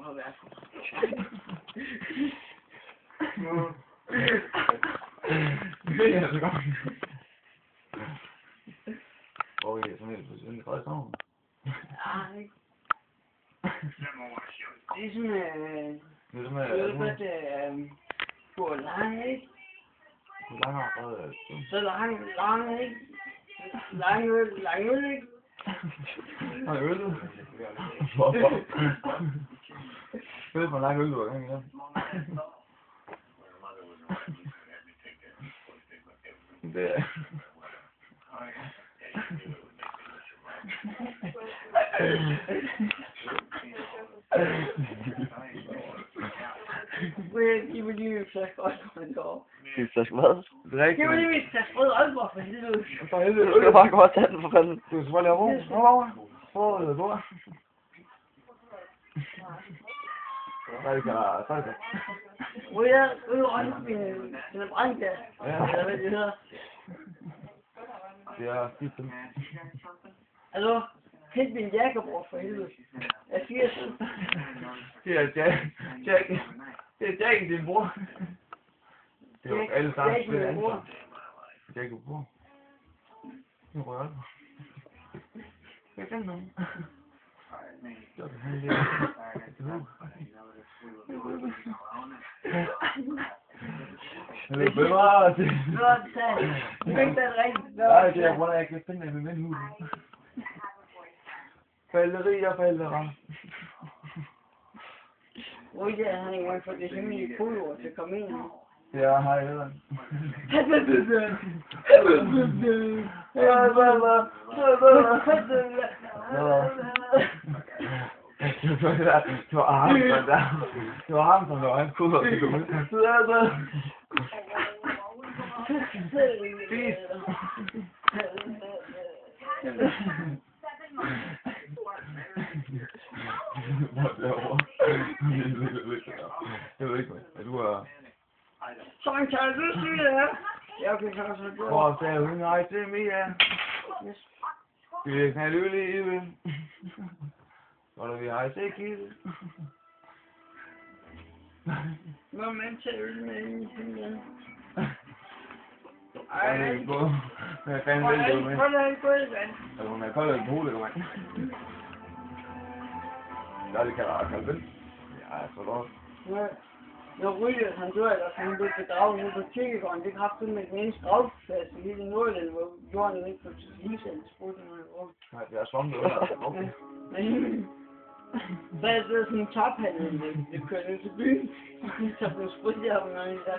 Jacob har været. Det er så godt. Hvor er det sådan helt for sådan? Ja, ikke? Det er sådan, Det er som hvor lang, ikke? hvor lang har Så lang, ikke? Lang øl, ikke? Har du øl? Hvorfor? Ved du, hvor lang øl du har gang i den? Det er... Giv mig lige en flaske Aalborg derovre. Det er flaske hvad? Giv mig lige en flaske rød Aalborg for helvede. For helvede, Du skal bare gå og tage den for fanden. du skal bare lave ro. Kom over. Få det bord. Så er det klar. Så er det klar. Ryger den er brændt der. Ja. Eller hvad det hedder. Det er skidt. Altså, hent min Jacob over for helvede. Jeg siger sådan. Det er Jack. Det er Jack, din bror. Det er jo alle sammen Jack, min bror. Jack, din bror. Nu rører jeg. Hvad kan du? Det er han lige. Det er bedre. Nå, sagde du kan ikke tage rigtigt. Nej, det er hvor jeg kan finde det med min hud. Forældre. Ryger, han ikke engang fået det hemmelige kodord til at komme ind. Ja, hej, Edvard. Det var ham, som var hans kodord til at komme ind. Spis. Jeg ved ikke, hvad du er... Så man kan du sige det her? Ja, okay, så er det godt. Hvor sagde hun nej til mig, ja. Vi er knald øl i det. Hvor er vi har set kigget. Må man tage øl med i himlen? Ej, det er godt. Hvad fanden vil du med? Hold da ikke gået, mand. Altså, hun er koldt på hovedet, mand. Ja, det kan være koldt vel. Ja, så godt. Når Ryger, han dør, eller han blev begravet nede på kirkegården, det kræftede med den eneste gravplads i hele Nordjylland, hvor jorden ikke på Island spurgte mig rundt. Nej, det er svamlet under. Okay. Men så er det sådan en tophandel, det kører ned til byen, så blev spurgt, jeg var noget, der